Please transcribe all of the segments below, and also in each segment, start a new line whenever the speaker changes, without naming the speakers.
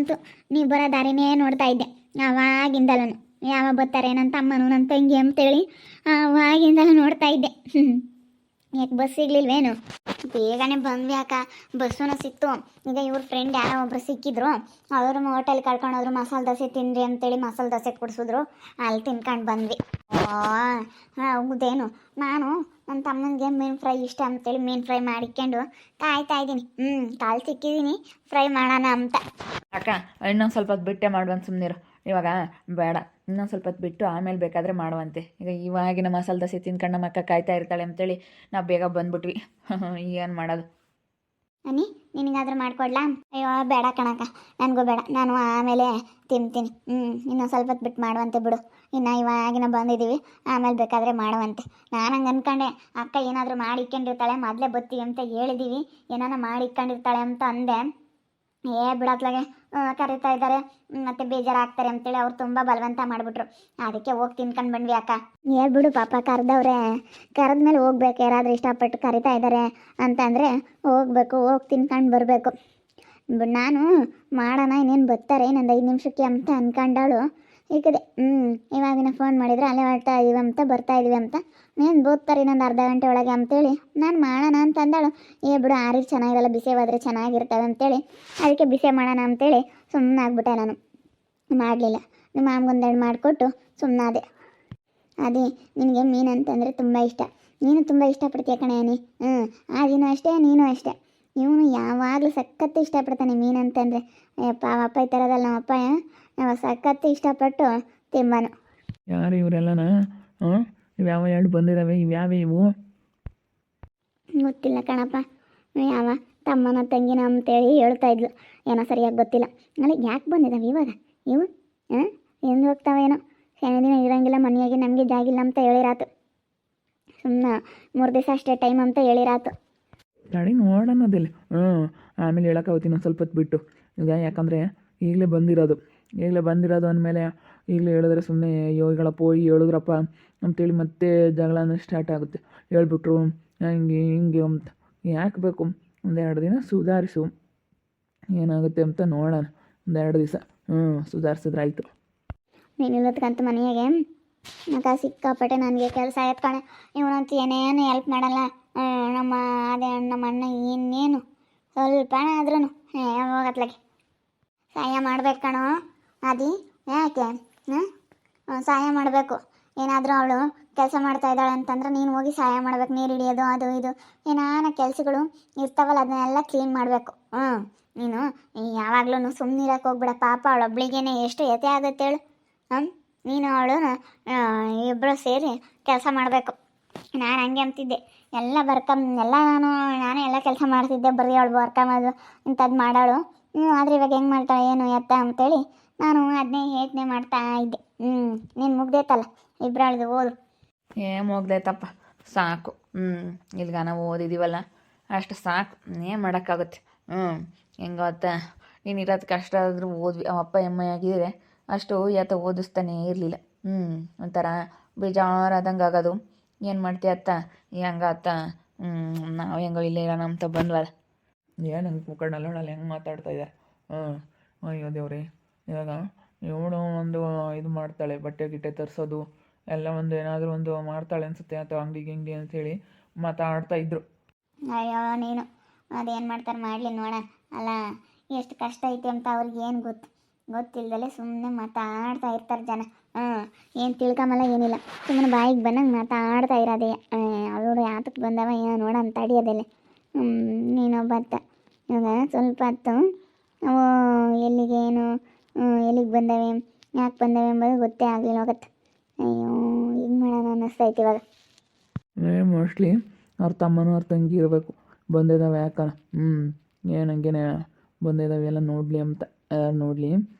ನಾನಂತೂ ನೀವು ಬರೋ ದಾರಿನೇ ನೋಡ್ತಾ ಇದ್ದೆ ಅವಾಗಿಂದಲೂ. ಯಾವಾಗ ಬರ್ತಾರೆ ನನ್ನ ತಮ್ಮನು ನನ್ನ ತಂಗಿ ಅಂತೇಳಿ ಅವಾಗಿಂದಲೂ ನೋಡ್ತಾ ಇದ್ದೆ. ಯಾಕೆ ಬಸ್ ಸಿಗ್ಲಿಲ್ವೇನು? ಬೇಗನೆ ಬಂದ್ವಿ ಅಕ್ಕ, ಬಸ್ಸೂ ಸಿಕ್ತು. ಈಗ ಇವ್ರ ಫ್ರೆಂಡ್ ಯಾರೋ ಒಬ್ರು ಸಿಕ್ಕಿದ್ರು, ಅವರು ಹೋಟೆಲ್ ಕರ್ಕೊಂಡೋದ್ರು. ಮಸಾಲೆ ದೋಸೆ ತಿನ್ರಿ ಅಂತೇಳಿ ಮಸಾಲೆ ದೋಸೆ ಕೊಡಿಸಿದ್ರು, ಅಲ್ಲಿ ತಿನ್ಕೊಂಡು ಬಂದ್ವಿ. ಹೌದೇನು? ನಾನು ನನ್ನ ತಮ್ಮನಿಗೆ ಮೀನು ಫ್ರೈ ಇಷ್ಟ ಅಂತೇಳಿ ಮೀನು ಫ್ರೈ ಮಾಡಿಕೊಂಡು ಕಾಯ್ತಾ ಇದ್ದೀನಿ. ಕಾಲು ಸಿಕ್ಕಿದ್ದೀನಿ, ಫ್ರೈ ಮಾಡೋಣ ಅಂತ.
ಅಕ್ಕ ಇನ್ನೊಂದು ಸ್ವಲ್ಪ ಹೊತ್ತು ಬಿಟ್ಟೆ ಮಾಡುವಂತ ಸುಮ್ಮನಿರು. ಇವಾಗ ಬೇಡ, ಇನ್ನೊಂದು ಸ್ವಲ್ಪ ಹೊತ್ತು ಬಿಟ್ಟು ಆಮೇಲೆ ಬೇಕಾದರೆ ಮಾಡುವಂತೆ. ಈಗ ಇವಾಗಿನ ಮಸಾಲೆ ದೋಸೆ ತಿನ್ಕೊಂಡು ನಮ್ಮ ಅಕ್ಕ ಕಾಯ್ತಾ ಇರ್ತಾಳೆ ಅಂತೇಳಿ ನಾವು ಬೇಗ ಬಂದ್ಬಿಟ್ವಿ. ಏನು ಮಾಡೋದು?
ಅನ್ನಿ ನಿನಗಾದ್ರೂ ಮಾಡ್ಕೊಡ್ಲಾ? ಅಯ್ಯೋ ಬೇಡ ಕಣಕ್ಕ, ನನಗೂ ಬೇಡ, ನಾನು ಆಮೇಲೆ ತಿಂತೀನಿ. ಇನ್ನೊಂದು ಸ್ವಲ್ಪ ಹೊತ್ತು ಬಿಟ್ಟು ಮಾಡುವಂತೆ ಬಿಡು. ಇನ್ನು ಇವಾಗಿನ ಬಂದಿದ್ದೀವಿ, ಆಮೇಲೆ ಬೇಕಾದರೆ ಮಾಡುವಂತೆ. ನಾನು ಹಂಗೆ ಅಂದ್ಕೊಂಡೆ, ಅಕ್ಕ ಏನಾದರೂ ಮಾಡಿ ಇಕ್ಕೊಂಡಿರ್ತಾಳೆ, ಮೊದಲೇ ಬತ್ತೀವಿ ಅಂತ ಹೇಳಿದ್ದೀವಿ, ಏನಾನ ಮಾಡಿ ಇಕ್ಕೊಂಡಿರ್ತಾಳೆ ಅಂತ ಅಂದೆ. ಬಿಡತ್ಲಾಗೆ ಕರೀತಾ ಇದ್ದಾರೆ, ಮತ್ತೆ ಬೇಜಾರಾಗ್ತಾರೆ ಅಂತೇಳಿ ಅವ್ರು ತುಂಬ ಬಲವಂತ ಮಾಡಿಬಿಟ್ರು. ಅದಕ್ಕೆ ಹೋಗಿ ತಿನ್ಕೊಂಡು ಬಂದ್ವಿ ಅಕ್ಕ. ಬಿಡು ಪಾಪ, ಕರೆದವ್ರೆ, ಕರೆದ್ಮೇಲೆ ಹೋಗ್ಬೇಕು. ಯಾರಾದರೂ ಇಷ್ಟಪಟ್ಟು ಕರಿತಾ ಇದ್ದಾರೆ ಅಂತಂದರೆ ಹೋಗ್ಬೇಕು, ಹೋಗಿ ತಿನ್ಕೊಂಡು ಬರಬೇಕು. ನಾನು ಮಾಡೋಣ, ಇನ್ನೇನು ಬರ್ತಾರೆ ಇನ್ನೊಂದು 5 ನಿಮಿಷಕ್ಕೆ ಅಂತ ಅಂದ್ಕೊಂಡವಳು. ಈಗದೆ ಇವಾಗಿನ ಫೋನ್ ಮಾಡಿದರೆ ಅಲ್ಲೇ ಹೊರಡ್ತಾ ಇದೀವಿ ಅಂತ, ಬರ್ತಾ ಇದೀವಿ ಅಂತ, ನೀನು ಬೋಗ್ತಾರೆ ಇನ್ನೊಂದು ಅರ್ಧ ಗಂಟೆ ಒಳಗೆ ಅಂತೇಳಿ ನಾನು ಮಾಡೋಣ ಅಂತ ಅಂದಾಳು. ಬಿಡು, ಆರಿಗೆ ಚೆನ್ನಾಗಿರಲ್ಲ, ಬಿಸಿ ಹೋದರೆ ಚೆನ್ನಾಗಿರ್ತವೆ ಅಂತೇಳಿ ಅದಕ್ಕೆ ಬಿಸಿ ಮಾಡೋಣ ಅಂತೇಳಿ ಸುಮ್ಮನೆ ಆಗ್ಬಿಟ್ಟೆ. ನಾನು ಮಾಡಲಿಲ್ಲ. ನಿಮ್ಮ ಮಾಮಗೊಂದೆರಡು ಮಾಡಿಕೊಟ್ಟು ಸುಮ್ಮನಾದೆ. ಅದೇ ನಿನಗೆ ಮೀನು ಅಂತಂದರೆ ತುಂಬ ಇಷ್ಟ, ನೀನು ತುಂಬ ಇಷ್ಟಪಡ್ತೀಯ ಕಣೆ ಅನಿ. ಆದಿನೂ ಅಷ್ಟೇ, ನೀನು ಅಷ್ಟೇ. ಇವನು ಯಾವಾಗಲೂ ಸಖತ್ತು ಇಷ್ಟಪಡ್ತಾನೆ ಮೀನು ಅಂತಂದರೆ. ಅಪ್ಪ ಅಪ್ಪ ಈ ಥರದಲ್ಲ, ನಮ್ಮಪ್ಪ ಸಖತ್ತು ಇಷ್ಟಪಟ್ಟು ತಿಂಬಾನು.
ಯಾರು ಇವರೆಲ್ಲನ? ಇವ್ಯಾವ ಎರಡು ಬಂದಿದ್ದಾವೆ, ಇವ್ಯಾವ ಇವು?
ಗೊತ್ತಿಲ್ಲ ಕಣಪ್ಪ, ಯಾವ ತಮ್ಮನ ತಂಗಿನ ಅಂತೇಳಿ ಹೇಳ್ತಾ ಇದ್ಲು, ಏನೋ ಸರಿಯಾಗಿ ಗೊತ್ತಿಲ್ಲ. ಅಲ್ಲಿ ಯಾಕೆ ಬಂದಿದ್ದಾವೆ ಇವಾಗ ಇವು? ಎಂದು ಹೋಗ್ತಾವೇನೋ, ಶನಿ ದಿನ ಇರೋಂಗಿಲ್ಲ ಮನೆಯಾಗೆ, ನಮಗೆ ಜಾಗಿಲ್ಲ ಅಂತ ಹೇಳಿರಾತು. ಸುಮ್ಮನೆ 3 ದಿವಸ ಅಷ್ಟೇ ಟೈಮ್ ಅಂತ ಹೇಳಿರಾತು.
ಗಾಡಿ ನೋಡೋಣದಿಲ್ಲ. ಆಮೇಲೆ ಹೇಳೋಕ್ಕಾಗುತ್ತೆ ಒಂದು ಸ್ವಲ್ಪ ಹೊತ್ತು ಬಿಟ್ಟು. ಈಗ ಯಾಕಂದರೆ ಈಗಲೇ ಬಂದಿರೋದು ಅಂದಮೇಲೆ ಈಗಲೇ ಹೇಳಿದ್ರೆ ಸುಮ್ಮನೆ ಯೋಗಳಪ್ಪ ಹೇಳಿದ್ರಪ್ಪ ಅಂತೇಳಿ ಮತ್ತೆ ಜಗಳನ ಸ್ಟಾರ್ಟ್ ಆಗುತ್ತೆ. ಹೇಳ್ಬಿಟ್ರು ಹಿಂಗೆ ಅಂತ. ಯಾಕೆ ಬೇಕು? 1-2 ದಿನ ಸುಧಾರಿಸು, ಏನಾಗುತ್ತೆ ಅಂತ ನೋಡೋಣ. 1-2 ದಿವಸ ಸುಧಾರಿಸಿದ್ರೆ ಆಯಿತು.
ನೀನು ಇಲ್ಲದಕ್ಕಂತ ಮನೆಯಾಗೆ ಮಗ ಸಿಕ್ಕಾಪಟ್ಟೆ ನನಗೆ ಕೆಲಸ ಎತ್ಕೊಳೆ. ಇವನಂತೂ ಏನೇನು ಹೆಲ್ಪ್ ಮಾಡಲ್ಲ. ನಮ್ಮ ಅಣ್ಣ ಇನ್ನೇನು ಸ್ವಲ್ಪ ಆದ್ರೂ ಹೋಗತ್ಲಾಗೆ ಸಹಾಯ ಮಾಡ್ಬೇಕು ಕಣೋ. ಅದಿ ಯಾಕೆ ಸಹಾಯ ಮಾಡಬೇಕು. ಏನಾದರೂ ಅವಳು ಕೆಲಸ ಮಾಡ್ತಾ ಇದ್ದಾಳೆ ಅಂತಂದ್ರೆ ನೀನು ಹೋಗಿ ಸಹಾಯ ಮಾಡ್ಬೇಕು. ನೀರು ಹಿಡಿಯೋದು, ಅದು ಇದು ಏನಾನ ಕೆಲಸಗಳು ಇರ್ತಾವಲ್ಲ, ಅದನ್ನೆಲ್ಲ ಕ್ಲೀನ್ ಮಾಡಬೇಕು. ನೀನು ಯಾವಾಗಲೂ ಸುಮ್ಮನಿರಕ್ಕೆ ಹೋಗ್ಬಿಡ. ಪಾಪ ಅವಳೊಬ್ಳಿಗೇನೆ ಎಷ್ಟು ಎತೆ ಆಗುತ್ತೆ ಹೇಳು. ನೀನು ಅವಳು ಇಬ್ಬರು ಸೇರಿ ಕೆಲಸ ಮಾಡಬೇಕು. ನಾನು ಹಂಗೆ ಅಂತಿದ್ದೆ, ಎಲ್ಲ ನಾನೇ ಎಲ್ಲ ಕೆಲಸ ಮಾಡ್ತಿದ್ದೆ, ಬರೀ ಅವಳು ಬರ್ಕೊಂಬದು ಇಂಥದ್ದು ಮಾಡೋಳು. ಆದರೆ ಇವಾಗ ಹೆಂಗೆ ಮಾಡ್ತಾಳೆ ಏನು ಎತ್ತ ಅಂತೇಳಿ ನಾನು ಅದನ್ನೇ ಯೋಚನೆ ಮಾಡ್ತಾ ಇದ್ದೆ. ನೀನು ಮುಗ್ದೈತಲ್ಲ ಇಬ್ಬರಳ್ದು ಓದು.
ಮುಗ್ದೈತಪ್ಪ, ಸಾಕು. ಇಲ್ಗ ನಾವು ಓದಿದ್ದೀವಲ್ಲ ಅಷ್ಟು ಸಾಕು, ಏನು ಮಾಡೋಕ್ಕಾಗುತ್ತೆ. ಹೆಂಗೊತ್ತ ನೀನು ಇರೋದು ಕಷ್ಟ ಆದರೂ ಓದ್ವಿ. ಅವಪ್ಪ ಎಮ್ಮೆ ಆಗಿದ್ರೆ ಅಷ್ಟು ಓದಿಸ್ತಾನೇ ಇರಲಿಲ್ಲ. ಒಂಥರ ಬೇಜಾರಾದಂಗೆ ಆಗೋದು. ಏನು ಮಾಡ್ತೀಯ ಅತ್ತ, ಹೆಂಗತ್ತ? ನಾವು ಹೆಂಗೋ ಇಲ್ಲೇ ಇರೋಣ ಅಂತ ಬಂದ್ವಲ್ಲ. ಏನು ಹಂಗೆ ಮುಖಂಡಲ್ಲ ಹೆಂಗೆ ಮಾತಾಡ್ತಾ ಇದ್ದಾರೆ. ಅಯ್ಯೋ ದೇವ್ರಿ, ಇವಾಗ ಇವಳು ಒಂದು ಇದು ಮಾಡ್ತಾಳೆ, ಬಟ್ಟೆ ಗಿಟ್ಟೆ ತರಿಸೋದು ಎಲ್ಲ ಒಂದು ಏನಾದರೂ ಒಂದು ಮಾಡ್ತಾಳೆ ಅನಿಸುತ್ತೆ, ಅಥವಾ ಅಂಗಡಿಗೆ ಹಿಂಗೆ ಅಂತೇಳಿ ಮಾತಾಡ್ತಾ ಇದ್ರು.
ಅಯ್ಯೋ ನೀನು ಅದೇನು ಮಾಡ್ತಾರೆ ಮಾಡಲಿ ನೋಡ. ಅಲ್ಲ ಎಷ್ಟು ಕಷ್ಟ ಐತೆ ಅಂತ ಅವ್ರಿಗೆ ಏನು ಗೊತ್ತಿಲ್ದಲೆ ಸುಮ್ಮನೆ ಮಾತಾಡ್ತಾ ಇರ್ತಾರೆ ಜನ. ಏನು ತಿಳ್ಕೊಂಬಲ್ಲ, ಏನಿಲ್ಲ, ಸುಮ್ಮನೆ ಬಾಯಿಗೆ ಬಂದಂಗೆ ಮಾತಾಡ್ತಾ ಇರೋದೇ. ಅವಳು ಯಾತಕ್ಕೆ ಬಂದವ ಏನೋ ನೋಡೋಣ ತಡಿಯೋದಲ್ಲೇ. ನೀನೊಬ್ಬತ್ತ ಇವಾಗ ಸ್ವಲ್ಪ ಹೊತ್ತು ಅವು ಎಲ್ಲಿಗೆ ಬಂದವೆ, ಯಾಕೆ ಬಂದವೆ ಎಂಬುದು ಗೊತ್ತೇ ಆಗಲಿಲ್ಲ ಹೋಗತ್ತೆ. ಅಯ್ಯೋ ಹಿಂಗೆ ಮಾಡೋಣ ಅನ್ನಿಸ್ತೈತಿ ಇವಾಗ.
ಮೋಸ್ಟ್ಲಿ ಅವ್ರ ತಮ್ಮನೂ ಅವ್ರ ತಂಗಿ ಇರಬೇಕು, ಬಂದಿದ್ದಾವೆ ಯಾಕಲ್ಲ. ಏನು ಹಂಗೇನೆ ಬಂದಿದ್ದಾವೆ ಎಲ್ಲ ನೋಡಲಿ ಅಂತ. ನೋಡಲಿ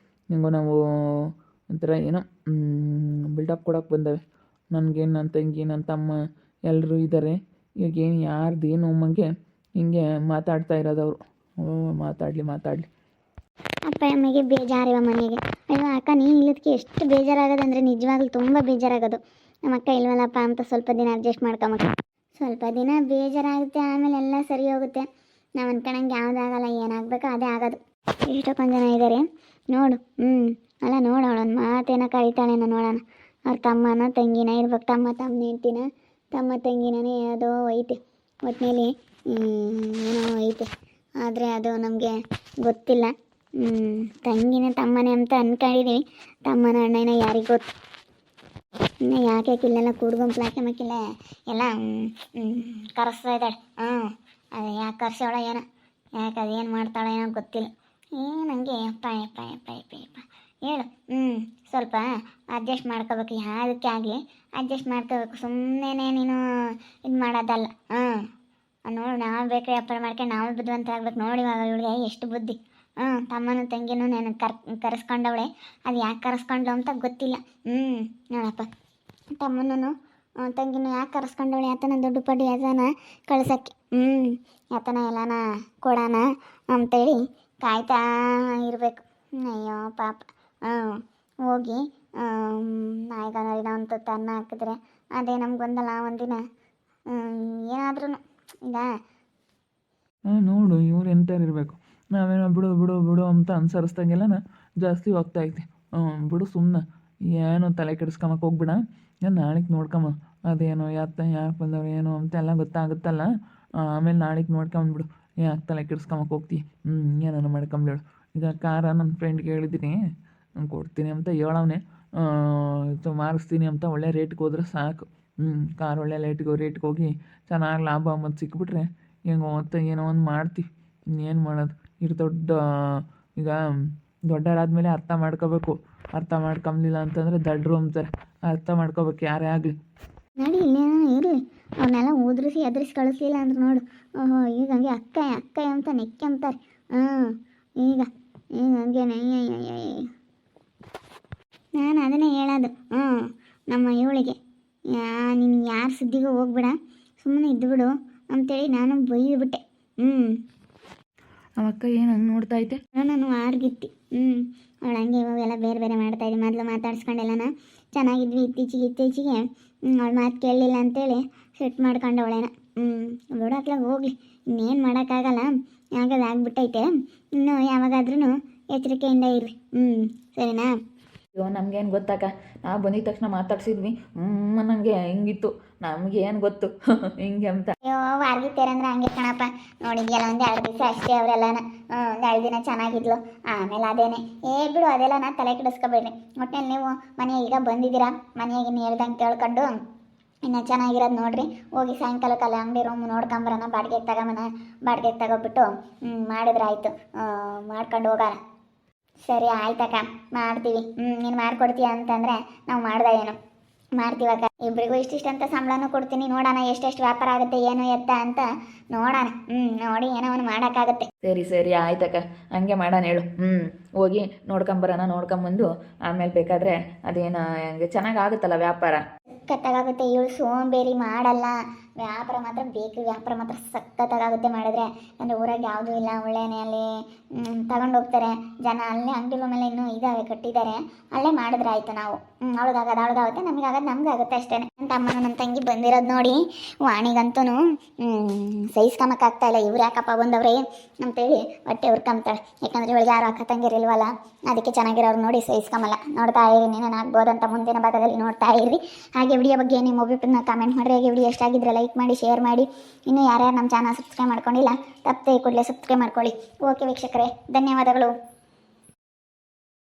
ಹೆಂಗೋ ನಾವು ಒಂಥರ ಏನೋ ಬಿಲ್ಡಪ್ ಕೊಡೋಕೆ ಬಂದವೆ. ನನಗೇನು ನನ್ನ ತಂಗಿ ನನ್ನ ತಮ್ಮ ಎಲ್ಲರೂ ಇದ್ದಾರೆ. ಈಗೇನು ಯಾರ್ದೇನು ಅಮ್ಮಂಗೆ ಹಿಂಗೆ ಮಾತಾಡ್ತಾ ಇರೋದವರು. ಮಾತಾಡಲಿ.
ಅಪ್ಪ ಅಮ್ಮಗೆ ಬೇಜಾರಿವ ಮನೆಗೆ. ಅಯ್ಯೋ ಅಕ್ಕ, ನೀನು ಇಲ್ಲದಕ್ಕೆ ಎಷ್ಟು ಬೇಜಾರಾಗೋದಂದರೆ ನಿಜವಾಗ್ಲೂ ತುಂಬ ಬೇಜಾರಾಗೋದು. ನಮ್ಮ ಅಕ್ಕ ಇಲ್ವಲ್ಲಪ್ಪ ಅಂತ ಸ್ವಲ್ಪ ದಿನ ಅಡ್ಜಸ್ಟ್ ಮಾಡ್ಕೊಂಬಕ್ಕ. ಸ್ವಲ್ಪ ದಿನ ಬೇಜಾರಾಗುತ್ತೆ, ಆಮೇಲೆ ಎಲ್ಲ ಸರಿ ಹೋಗುತ್ತೆ. ನಾವು ಅನ್ಕೊಂಡಂಗೆ ಯಾವುದಾಗಲ್ಲ, ಏನಾಗಬೇಕೋ ಅದೇ ಆಗೋದು. ಎಷ್ಟೊಂದು ಜನ ಇದ್ದಾರೆ ನೋಡು. ಅಲ್ಲ ನೋಡು, ಅವಳೊಂದು ಮಾತೇನ ಕರೀತಾಳೇನೋ ನೋಡೋಣ. ಅವ್ರ ತಮ್ಮನ ತಂಗಿನ ಇರ್ಬೇಕು, ತಮ್ಮ ಹೆಂಡ್ತಿನ ತಮ್ಮ ತಂಗಿನೇ ಅದೋ ಐತೆ ಒಟ್ಟಿನಲ್ಲಿ, ಏನೋ ಐತೆ. ಆದರೆ ಅದು ನಮಗೆ ಗೊತ್ತಿಲ್ಲ. ತಂಗಿನ ತಮ್ಮನೇ ಅಂತ ಅಂದ್ಕೊಂಡಿದ್ದೀವಿ, ತಮ್ಮನ ಅಣ್ಣನ ಯಾರಿಗೆ ಗೊತ್ತು. ಇನ್ನು ಯಾಕೆ ಇಲ್ಲೆಲ್ಲ ಕೂಡ್ಗೊಂಪ್ಲು ಹಾಕಿ ಮಕ್ಕಿಲ್ಲ ಎಲ್ಲ ಕರೆಸ್ತಾ ಇದ್ದಾಳೆ. ಅದು ಯಾಕೆ ಕರ್ಸೋಳ ಏನೋ, ಯಾಕೆ ಅದೇನು ಮಾಡ್ತಾಳೆ ಏನೋ ಗೊತ್ತಿಲ್ಲ. ನನಗೆ ಅಪ್ಪ ಯಪ್ಪ ಯಪ್ಪ ಯಪ್ಪ ಯಪ್ಪ ಹೇಳು. ಸ್ವಲ್ಪ ಅಡ್ಜಸ್ಟ್ ಮಾಡ್ಕೋಬೇಕು, ಯಾವುದಕ್ಕೆ ಆಗಲಿ ಅಡ್ಜಸ್ಟ್ ಮಾಡ್ಕೋಬೇಕು. ಸುಮ್ಮನೆ ನೀನು ಇದು ಮಾಡೋದಲ್ಲ. ನೋಡು, ನಾವು ಬೇಕಾದ್ರೆ ವ್ಯಾಪಾರ ಮಾಡ್ಕೊಂಡು ನಾವು ಬುದ್ಧಿವಂತ ಆಗ್ಬೇಕು. ನೋಡಿ ಇವಾಗ ಇವಳಿಗೆ ಎಷ್ಟು ಬುದ್ಧಿ. ತಮ್ಮನೂ ತಂಗಿನೂ ನಾನು ಕರೆಸ್ಕೊಂಡವಳೆ, ಅದು ಯಾಕೆ ಕರೆಸ್ಕೊಂಡ್ಲು ಅಂತ ಗೊತ್ತಿಲ್ಲ. ನೋಡಪ್ಪ, ತಮ್ಮನೂ ತಂಗಿನೂ ಯಾಕೆ ಕರೆಸ್ಕೊಂಡವಳೆ, ಆತನ ದೊಡ್ಡ ಪಡಿ ಅದನ್ನ ಕಳ್ಸೋಕ್ಕೆ. ಆತನ ಎಲ್ಲನ ಕೊಡೋಣ ಅಂತೇಳಿ ಕಾಯ್ತಾ ಇರಬೇಕು. ಅಯ್ಯೋ ಪಾಪ. ಹೋಗಿ ನಾಯಿಗನರಿನ ಒಂದು ತನ್ನ ಹಾಕಿದ್ರೆ ಅದೇ ನಮ್ಗೊಂದಲ್ಲ ಒಂದಿನ ಏನಾದ್ರೂ ಈಗ
ನೋಡು, ಇವ್ರು ಎಂಥವ್ರು ಇರಬೇಕು. ನಾವೇನೋ ಬಿಡು ಬಿಡು ಬಿಡು ಅಂತ ಅನ್ಸರಿಸ್ದಂಗೆಲ್ಲ ಜಾಸ್ತಿ ಹೋಗ್ತಾ ಐತಿ. ಬಿಡು ಸುಮ್ಮನೆ, ಏನೋ ತಲೆ ಕೆಡಿಸ್ಕೊಂಬಕ್ಕೆ ಹೋಗ್ಬಿಡ. ನಾನು ನಾಳೆಗೆ ನೋಡ್ಕೊಂಬ, ಅದೇನೋ ಯಾಕೆ ಬಂದವ್ರು ಏನೋ ಅಂತೆಲ್ಲ ಗೊತ್ತಾಗುತ್ತಲ್ಲ. ಆಮೇಲೆ ನಾಳೆಗೆ ನೋಡ್ಕೊಂಬಿಡು, ಯಾಕೆ ತಲೆ ಕೆಡಿಸ್ಕೊಂಬಕ್ಕೆ ಹೋಗ್ತೀವಿ. ಏನಾರು ಮಾಡ್ಕೊಂಬಿಡು. ಈಗ ಕಾರ ನನ್ನ ಫ್ರೆಂಡ್ಗೆ ಹೇಳಿದ್ದೀನಿ, ಕೊಡ್ತೀನಿ ಅಂತ ಹೇಳವನೆ. ಮಾರಿಸ್ತೀನಿ ಅಂತ ಒಳ್ಳೆ ರೇಟ್ಗೆ ಹೋದ್ರೆ ಸಾಕು. ಕಾರ್ ಒಳ್ಳೆ ರೇಟ್ಗೆ ಹೋಗಿ ಚೆನ್ನಾಗಿ ಲಾಭ ಮತ್ತು ಸಿಕ್ಬಿಟ್ರೆ ಹೆಂಗೋ ಅಂತ ಏನೋ ಒಂದು ಮಾಡ್ತೀವಿ. ಇನ್ನೇನು ಮಾಡೋದು. ಇದು ಈಗ ದೊಡ್ಡವರಾದ್ಮೇಲೆ ಅರ್ಥ ಮಾಡ್ಕೋಬೇಕು. ಅರ್ಥ ಮಾಡ್ಕೊಂಬಲಿಲ್ಲ ಅಂತಂದರೆ ದಡ್ರು ಅಂತಾರೆ. ಅರ್ಥ ಮಾಡ್ಕೋಬೇಕು ಯಾರೇ ಆಗಲಿ.
ನಡಿ, ಇನ್ನೇನೋ ಇರಲಿ. ಅವನ್ನೆಲ್ಲ ಉದ್ರಿಸಿ ಎದುರಿಸಿ ಕಳಿಸ್ಲಿಲ್ಲ ಅಂದ್ರೆ ನೋಡು, ಈಗ ಹಂಗೆ ಅಕ್ಕ ಅಂತ ನೆಕ್ಕಂತಾರೆ. ಈಗ ಹಂಗೇನೆ ನಾನು ಅದನ್ನೇ ಹೇಳೋದು. ನಮ್ಮ ಇವಳಿಗೆ ನೀನು ಯಾರ ಸುದ್ದಿಗೂ ಹೋಗ್ಬೇಡ, ಸುಮ್ಮನೆ ಇದ್ದುಬಿಡು ಅಂತೇಳಿ ನಾನು ಬೈದ್ಬಿಟ್ಟೆ.
ಅವಕ್ಕ ಏನು ಹಂಗೆ ನೋಡ್ತಾ ಐತೆ?
ನಾನು ಆರ್ಗಿತ್ತಿ. ಅವಳು ಹಂಗೆ ಇವಾಗೆಲ್ಲ ಬೇರೆ ಬೇರೆ ಮಾಡ್ತಾಯಿದ್ದೆ. ಮೊದಲು ಮಾತಾಡ್ಸ್ಕೊಂಡೆಲ್ಲನ ಚೆನ್ನಾಗಿದ್ವಿ. ಇತ್ತೀಚೆಗೆ ಅವಳು ಮಾತು ಕೇಳಲಿಲ್ಲ ಅಂತೇಳಿ ಸೆಟ್ ಮಾಡ್ಕೊಂಡವಳೇನ. ಬಿಡೋತ್ಲಾಗ ಹೋಗ್ಲಿ, ಇನ್ನೇನು ಮಾಡೋಕ್ಕಾಗಲ್ಲ. ಆಗೋದು ಆಗ್ಬಿಟ್ಟೈತೆ. ಇನ್ನು ಯಾವಾಗಾದ್ರೂ ಎಚ್ಚರಿಕೆಯಿಂದ ಇರ್ರಿ. ಸರಿನಾ?
ಅಯ್ಯೋ, ನಮಗೇನು ಗೊತ್ತಾಕ, ನಾವು ಬಂದಿದ ತಕ್ಷಣ ಮಾತಾಡ್ಸಿದ್ವಿ. ನನಗೆ ಹಿಂಗಿತ್ತು, ನಮಗೇನು ಗೊತ್ತು ಹಿಂಗೆ ಅಂತ.
ಅಯ್ಯೋ, ವಾರ್ಗಿತ್ತೇರಂದ್ರೆ ಹಂಗೆ ಕಣಪ್ಪ. ನೋಡಿದ್ಯಲ್ಲ, ಒಂದು 2 ದಿವಸ ಅಷ್ಟೇ ಅವರೆಲ್ಲನ. 2 ದಿನ ಚೆನ್ನಾಗಿದ್ಲು, ಆಮೇಲೆ ಅದೇನೆ. ಬಿಡು, ಅದೆಲ್ಲ ನಾ ತಲೆ ಕೆಡಿಸ್ಕೊಬೇಡ್ರಿ. ಒಟ್ಟಿನಲ್ಲಿ ನೀವು ಮನೆಯಾಗ ಈಗ ಬಂದಿದ್ದೀರಾ, ಮನೆಯಾಗ ಇನ್ನು ಹೇಳ್ದಂಗೆ ಕೇಳ್ಕೊಂಡು ಇನ್ನು ಚೆನ್ನಾಗಿರೋದು ನೋಡಿರಿ. ಹೋಗಿ ಸಾಯಂಕಾಲಕ್ಕಲ್ಲ ಅಂಗಡಿ ರೂಮ್ ನೋಡ್ಕೊಂಬರೋಣ, ಬಾಡಿಗೆಗೆ ತಗೊಬಿಟ್ಟು ಮಾಡಿದ್ರೆ ಆಯಿತು. ಮಾಡ್ಕೊಂಡು ಹೋಗೋಣ. ಸರಿ ಆಯ್ತಕ್ಕ, ಮಾಡ್ತೀವಿ. ನೀನು ಮಾಡಿಕೊಡ್ತೀಯ ಅಂತಂದರೆ ನಾವು ಮಾಡ್ದಾಗೇನು ಮಾಡ್ತೀವಕ್ಕ. ಇಬ್ಬರಿಗೂ ಇಷ್ಟಿಷ್ಟಂತ ಸಂಬಳನೂ ಕೊಡ್ತೀನಿ. ನೋಡೋಣ ಎಷ್ಟೆಷ್ಟು ವ್ಯಾಪಾರ ಆಗುತ್ತೆ, ಏನು ಎತ್ತ ಅಂತ ನೋಡೋಣ. ನೋಡಿ ಏನೋ ಒಂದು ಮಾಡೋಕ್ಕಾಗುತ್ತೆ.
ಸರಿ ಆಯ್ತಕ್ಕ, ಹಂಗೆ ಮಾಡೋಣ ಹೇಳು. ಹೋಗಿ ನೋಡ್ಕೊಂಬರೋಣ. ನೋಡ್ಕೊಂಬಂದು ಆಮೇಲೆ ಬೇಕಾದರೆ ಅದೇನು ಹಂಗೆ ಚೆನ್ನಾಗಾಗುತ್ತಲ್ಲ ವ್ಯಾಪಾರ.
ಸಖತ್ತಾಗುತ್ತೆ. ಇವಳು ಸೋಂಬೇರಿ ಮಾಡಲ್ಲ. ವ್ಯಾಪಾರ ಮಾತ್ರ ಬೇಕು, ವ್ಯಾಪಾರ ಮಾತ್ರ ಸಖತ್ತಾಗುತ್ತೆ ಮಾಡಿದ್ರೆ. ಅಂದರೆ ಊರಾಗ ಯಾವುದೂ ಇಲ್ಲ, ಒಳ್ಳೆಯೇ ಅಲ್ಲಿ ತಗೊಂಡೋಗ್ತಾರೆ ಜನ. ಅಲ್ಲೇ ಅಂಗಡಿ ರೂಮೆಲ್ಲ ಇನ್ನೂ ಇದ್ದಾವೆ, ಕಟ್ಟಿದ್ದಾರೆ. ಅಲ್ಲೇ ಮಾಡಿದ್ರೆ ಆಯಿತು. ನಾವು ಅವಳಿಗಾಗುತ್ತೆ, ನಮಗಾಗುತ್ತೆ ಅಷ್ಟೇ. ನನ್ನ ತಮ್ಮನ ನನ್ನ ತಂಗಿ ಬಂದಿರೋದು ನೋಡಿ ವಾಣಿಗಂತೂ ಸಹಿಸ್ಕೊಂಬಕ್ಕಾಗ್ತಾಯಿಲ್ಲ. ಇವ್ರು ಯಾಕಪ್ಪ ಬಂದವ್ರೆ ಅಂತೇಳಿ ಹೊಟ್ಟೆ ಹುರ್ಕೊಂತಾಳೆ. ಯಾಕಂದರೆ ಇವಳಿಗೆ ಯಾರು ಅಕ್ಕ ತಂಗಿರಿಲ್ವಲ್ಲ, ಅದಕ್ಕೆ ಚೆನ್ನಾಗಿರೋರು ನೋಡಿ ಸಹಿಸ್ಕೊಂಬಲ್ಲ. ನೋಡ್ತಾ ಇರಿ, ನೀನು ಆಗ್ಬೋದಂತ ಮುಂದಿನ ಭಾಗದಲ್ಲಿ ನೋಡ್ತಾ ಇರಿ. ಹಾಗೆ ವಿಡಿಯೋ ಬಗ್ಗೆ ನಿಮ್ಮ ಅಭಿಪ್ರಾಯನ ಕಾಮೆಂಟ್ ಮಾಡಿರಿ. ಹಾಗೆ ವಿಡಿಯೋ ಎಷ್ಟಾಗಿದ್ರೆ ಲೈಕ್ ಮಾಡಿ, ಶೇರ್ ಮಾಡಿ. ಇನ್ನೂ ಯಾರ್ಯಾರು ನಮ್ಮ ಚಾನಲ್ ಸಬ್ಸ್ಕ್ರೈಬ್ ಮಾಡ್ಕೊಂಡಿಲ್ಲ, ತಪ್ಪದೆ ಕೂಡಲೇ ಸಬ್ಸ್ಕ್ರೈಬ್ ಮಾಡ್ಕೊಳ್ಳಿ. ಓಕೆ ವೀಕ್ಷಕರೇ, ಧನ್ಯವಾದಗಳು.